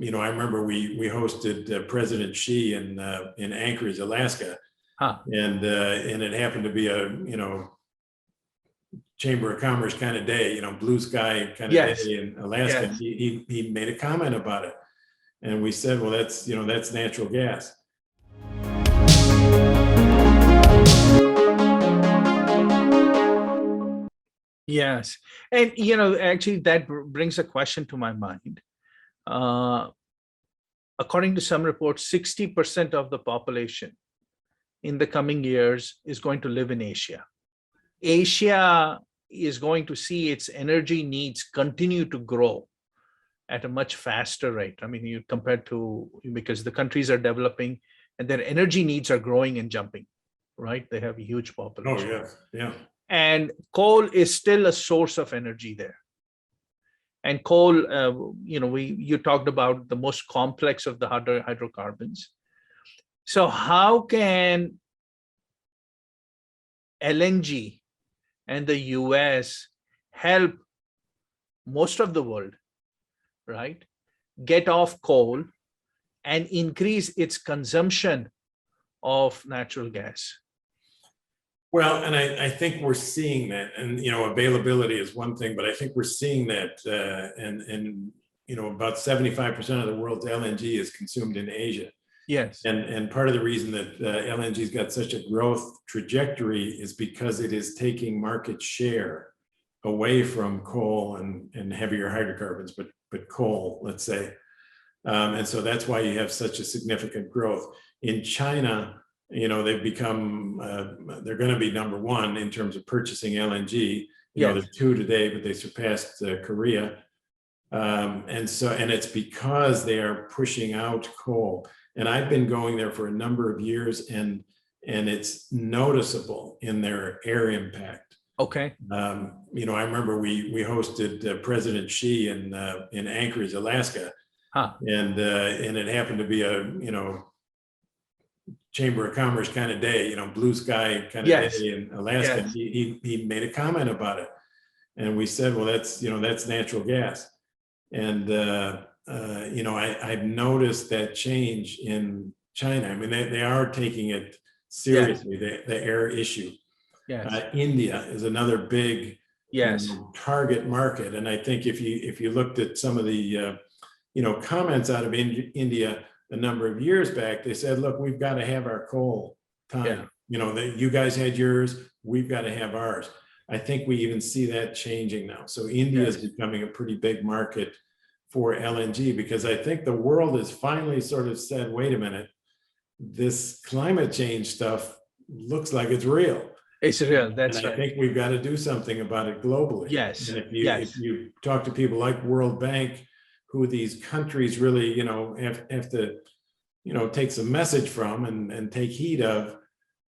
I remember we hosted President Xi in Anchorage, Alaska, and it happened to be a Chamber of Commerce kind of day, blue sky kind of day in Alaska. Yes. He made a comment about it, and we said, well, that's natural gas. Yes. And, actually that brings a question to my mind. According to some reports, 60% of the population in the coming years is going to live in Asia. Asia is going to see its energy needs continue to grow at a much faster rate. I mean, you compared to, because the countries are developing and their energy needs are growing and jumping, right? They have a huge population. Oh, yeah. And coal is still a source of energy there. And coal, you talked about the most complex of the hydrocarbons. So how can LNG and the US help most of the world, right, get off coal and increase its consumption of natural gas? Well, and I think we're seeing that, and availability is one thing, but I think we're seeing that, and about 75% of the world's LNG is consumed in Asia. Yes. And part of the reason that LNG's got such a growth trajectory is because it is taking market share away from coal and heavier hydrocarbons, but coal, let's say. And so that's why you have such a significant growth. In China, they've become, they're going to be number one in terms of purchasing LNG. They're two today, but they surpassed Korea. And it's because they are pushing out coal. And I've been going there for a number of years, and it's noticeable in their air impact. Okay. I remember we hosted President Xi in Anchorage, Alaska, and it happened to be a Chamber of Commerce kind of day, blue sky kind of day in Alaska. Yes. He made a comment about it, and we said, well, that's natural gas. And I've noticed that change in China. I mean, they are taking it seriously, the air issue. Yes. India is another big target market, and I think if you looked at some of the comments out of India a number of years back, they said, look, we've got to have our coal time. You guys had yours, we've got to have ours. I think we even see that changing now. So India is becoming a pretty big market for LNG, because I think the world has finally sort of said, wait a minute, this climate change stuff looks like it's real. It's real, that's right. I think we've got to do something about it globally. Yes. And if you talk to people like World Bank, who these countries really, have to, take some message from and take heed of,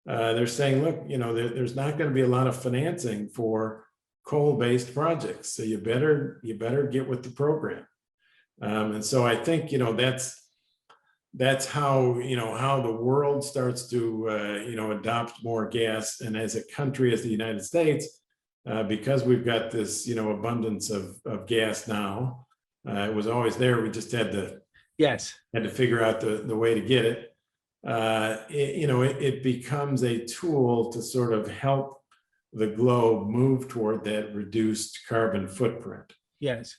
they're saying, look, there's not going to be a lot of financing for coal-based projects. So you better get with the program. And so I think, that's how, how the world starts to, adopt more gas. And as a country, as the United States, because we've got this, abundance of gas now, it was always there. We just had to figure out the way to get it. It becomes a tool to sort of help the globe move toward that reduced carbon footprint. Yes.